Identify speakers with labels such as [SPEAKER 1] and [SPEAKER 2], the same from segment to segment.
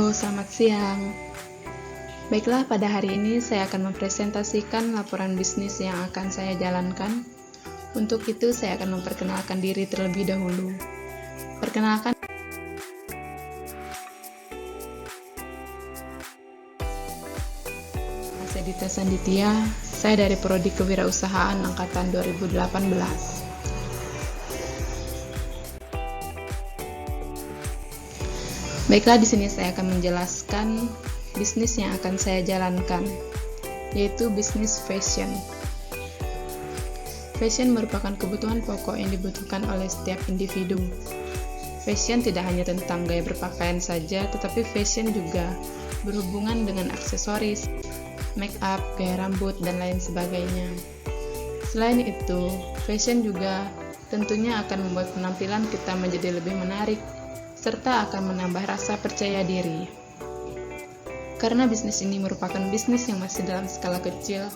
[SPEAKER 1] Halo, selamat siang. Baiklah, pada hari ini saya akan mempresentasikan laporan bisnis yang akan saya jalankan. Untuk itu, saya akan memperkenalkan diri terlebih dahulu. Perkenalkan, saya Dita Sanditya, saya dari Prodi Kewirausahaan Angkatan 2018. Baiklah, di sini saya akan menjelaskan bisnis yang akan saya jalankan, yaitu bisnis fashion. Fashion merupakan kebutuhan pokok yang dibutuhkan oleh setiap individu. Fashion tidak hanya tentang gaya berpakaian saja, tetapi fashion juga berhubungan dengan aksesoris, make up, gaya rambut, dan lain sebagainya. Selain itu, fashion juga tentunya akan membuat penampilan kita menjadi lebih menarik, serta akan menambah rasa percaya diri. Karena bisnis ini merupakan bisnis yang masih dalam skala kecil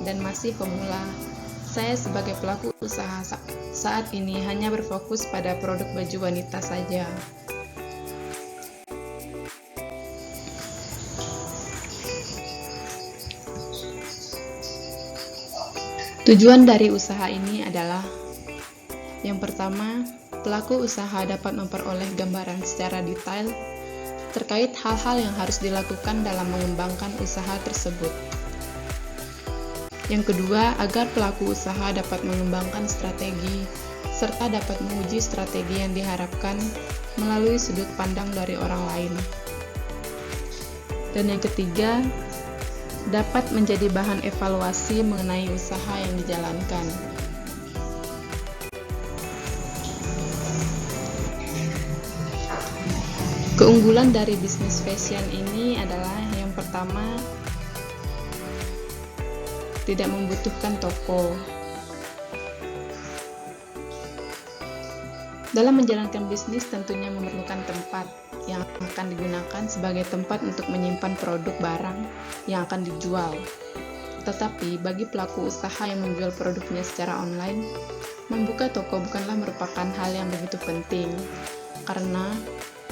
[SPEAKER 1] dan masih pemula, saya sebagai pelaku usaha saat ini hanya berfokus pada produk baju wanita saja. Tujuan dari usaha ini adalah yang pertama, pelaku usaha dapat memperoleh gambaran secara detail terkait hal-hal yang harus dilakukan dalam mengembangkan usaha tersebut. Yang kedua, agar pelaku usaha dapat mengembangkan strategi serta dapat menguji strategi yang diharapkan melalui sudut pandang dari orang lain. Dan yang ketiga, dapat menjadi bahan evaluasi mengenai usaha yang dijalankan. Keunggulan dari bisnis fashion ini adalah yang pertama, tidak membutuhkan toko. Dalam menjalankan bisnis tentunya memerlukan tempat yang akan digunakan sebagai tempat untuk menyimpan produk barang yang akan dijual. Tetapi bagi pelaku usaha yang menjual produknya secara online, membuka toko bukanlah merupakan hal yang begitu penting, karena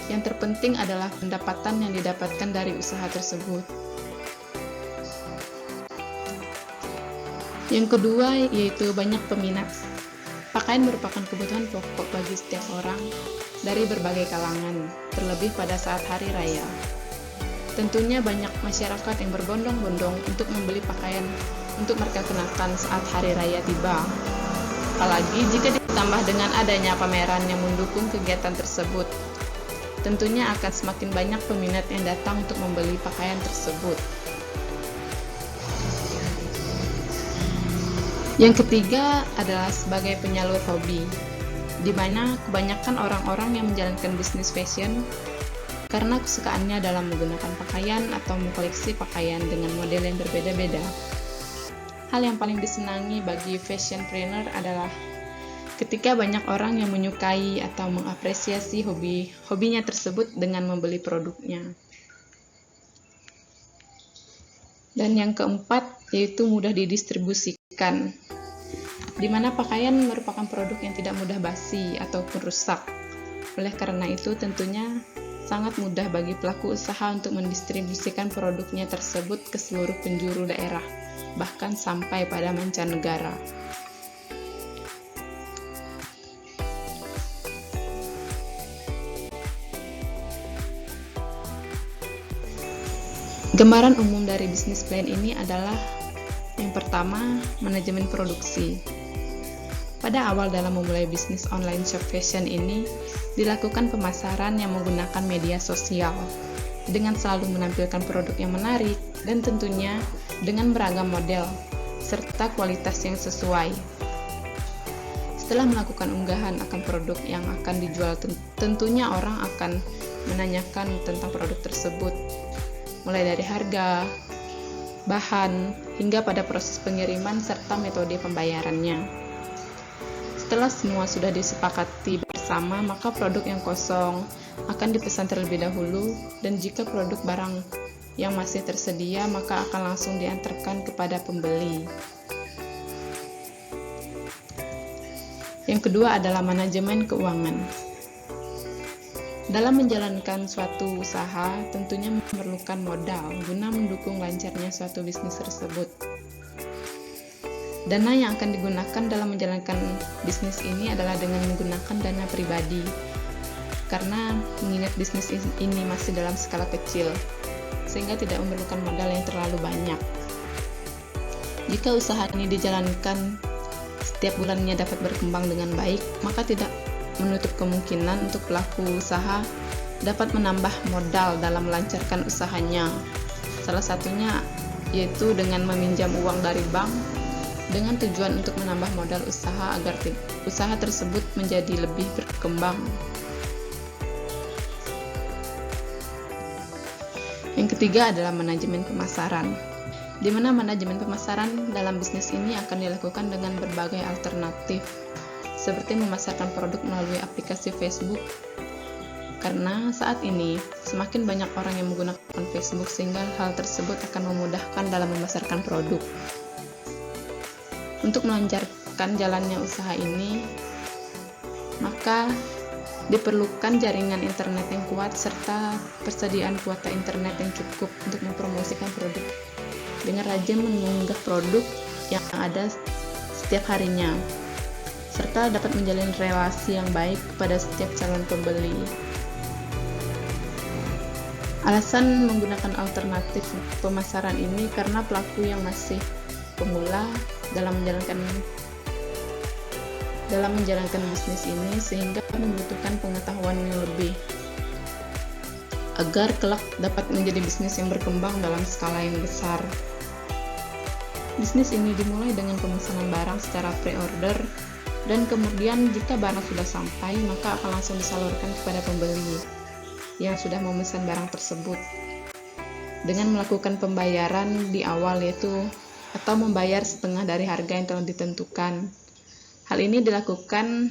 [SPEAKER 1] yang terpenting adalah pendapatan yang didapatkan dari usaha tersebut. Yang kedua yaitu banyak peminat. Pakaian merupakan kebutuhan pokok bagi setiap orang dari berbagai kalangan, terlebih pada saat hari raya. Tentunya banyak masyarakat yang berbondong-bondong untuk membeli pakaian untuk mereka kenakan saat hari raya tiba. Apalagi jika ditambah dengan adanya pameran yang mendukung kegiatan tersebut, tentunya akan semakin banyak peminat yang datang untuk membeli pakaian tersebut. Yang ketiga adalah sebagai penyalur hobi, di mana kebanyakan orang-orang yang menjalankan bisnis fashion karena kesukaannya dalam menggunakan pakaian atau mengkoleksi pakaian dengan model yang berbeda-beda. Hal yang paling disenangi bagi fashionpreneur adalah ketika banyak orang yang menyukai atau mengapresiasi hobinya tersebut dengan membeli produknya. Dan yang keempat yaitu mudah didistribusikan, di mana pakaian merupakan produk yang tidak mudah basi ataupun rusak. Oleh karena itu tentunya sangat mudah bagi pelaku usaha untuk mendistribusikan produknya tersebut ke seluruh penjuru daerah, bahkan sampai pada mancanegara. Gambaran umum dari bisnis plan ini adalah yang pertama, manajemen produksi. Pada awal dalam memulai bisnis online shop fashion ini, dilakukan pemasaran yang menggunakan media sosial dengan selalu menampilkan produk yang menarik dan tentunya dengan beragam model serta kualitas yang sesuai. Setelah melakukan unggahan akan produk yang akan dijual, tentunya orang akan menanyakan tentang produk tersebut, mulai dari harga, bahan, hingga pada proses pengiriman serta metode pembayarannya. Setelah semua sudah disepakati bersama, maka produk yang kosong akan dipesan terlebih dahulu, dan jika produk barang yang masih tersedia, maka akan langsung diantarkan kepada pembeli. Yang kedua adalah manajemen keuangan. Dalam menjalankan suatu usaha, tentunya memerlukan modal guna mendukung lancarnya suatu bisnis tersebut. Dana yang akan digunakan dalam menjalankan bisnis ini adalah dengan menggunakan dana pribadi, karena mengingat bisnis ini masih dalam skala kecil, sehingga tidak memerlukan modal yang terlalu banyak. Jika usaha ini dijalankan setiap bulannya dapat berkembang dengan baik, maka tidak menutup kemungkinan untuk pelaku usaha dapat menambah modal dalam melancarkan usahanya. Salah satunya yaitu dengan meminjam uang dari bank dengan tujuan untuk menambah modal usaha agar usaha tersebut menjadi lebih berkembang. Yang ketiga adalah manajemen pemasaran, di mana manajemen pemasaran dalam bisnis ini akan dilakukan dengan berbagai alternatif, seperti memasarkan produk melalui aplikasi Facebook, karena saat ini semakin banyak orang yang menggunakan Facebook sehingga hal tersebut akan memudahkan dalam memasarkan produk. Untuk melancarkan jalannya usaha ini, maka diperlukan jaringan internet yang kuat serta persediaan kuota internet yang cukup untuk mempromosikan produk dengan rajin mengunggah produk yang ada setiap harinya, serta dapat menjalin relasi yang baik kepada setiap calon pembeli. Alasan menggunakan alternatif pemasaran ini karena pelaku yang masih pemula dalam menjalankan bisnis ini, sehingga membutuhkan pengetahuan yang lebih agar kelak dapat menjadi bisnis yang berkembang dalam skala yang besar. Bisnis ini dimulai dengan pemesanan barang secara pre-order, dan kemudian jika barang sudah sampai, maka akan langsung disalurkan kepada pembeli yang sudah memesan barang tersebut dengan melakukan pembayaran di awal, yaitu atau membayar setengah dari harga yang telah ditentukan. Hal ini dilakukan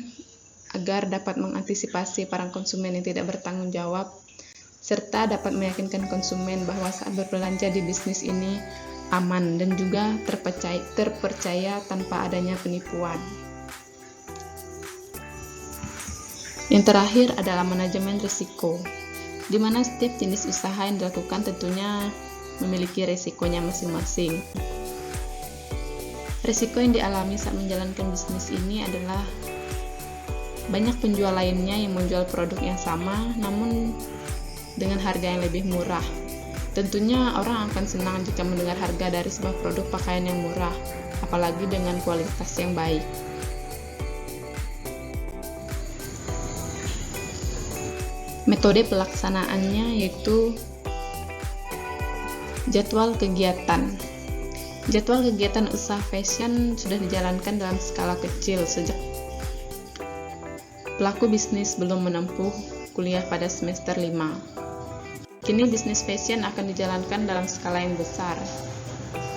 [SPEAKER 1] agar dapat mengantisipasi para konsumen yang tidak bertanggung jawab, serta dapat meyakinkan konsumen bahwa saat berbelanja di bisnis ini aman dan juga terpercaya tanpa adanya penipuan. Yang terakhir adalah manajemen risiko, di mana setiap jenis usaha yang dilakukan tentunya memiliki risikonya masing-masing. Risiko yang dialami saat menjalankan bisnis ini adalah banyak penjual lainnya yang menjual produk yang sama namun dengan harga yang lebih murah. Tentunya orang akan senang jika mendengar harga dari sebuah produk pakaian yang murah, apalagi dengan kualitas yang baik. Metode pelaksanaannya yaitu jadwal kegiatan. Jadwal kegiatan usaha fashion sudah dijalankan dalam skala kecil sejak pelaku bisnis belum menempuh kuliah pada semester 5. Kini bisnis fashion akan dijalankan dalam skala yang besar.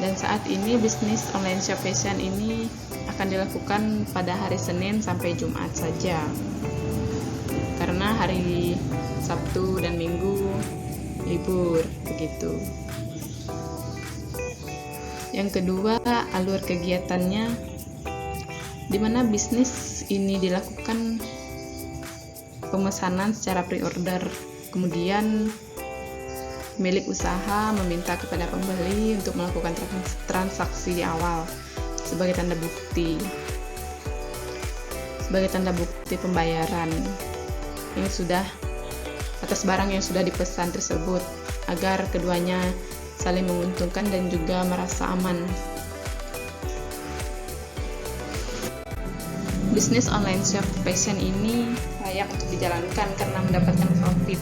[SPEAKER 1] Dan saat ini bisnis online shop fashion ini akan dilakukan pada hari Senin sampai Jumat saja. Karena hari Sabtu dan Minggu libur, begitu. Yang kedua, alur kegiatannya, di mana bisnis ini dilakukan pemesanan secara pre-order. Kemudian milik usaha meminta kepada pembeli untuk melakukan transaksi di awal sebagai tanda bukti pembayaran yang sudah atas barang yang sudah dipesan tersebut, agar keduanya saling menguntungkan dan juga merasa aman. Bisnis online shop fashion ini layak untuk dijalankan karena mendapatkan profit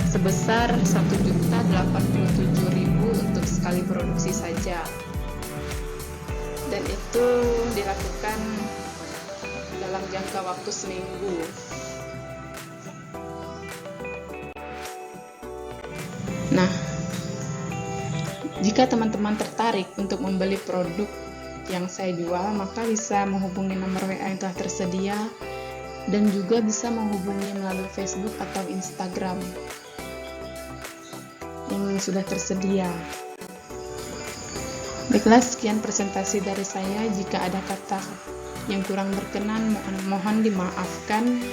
[SPEAKER 1] sebesar 1.087.000 untuk sekali produksi saja, dan itu dilakukan dalam jangka waktu seminggu. Nah, jika teman-teman tertarik untuk membeli produk yang saya jual, maka bisa menghubungi nomor WA yang telah tersedia dan juga bisa menghubungi melalui Facebook atau Instagram yang sudah tersedia. Baiklah, sekian presentasi dari saya. Jika ada kata yang kurang berkenan, mohon dimaafkan.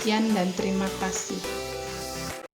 [SPEAKER 1] Sekian dan terima kasih.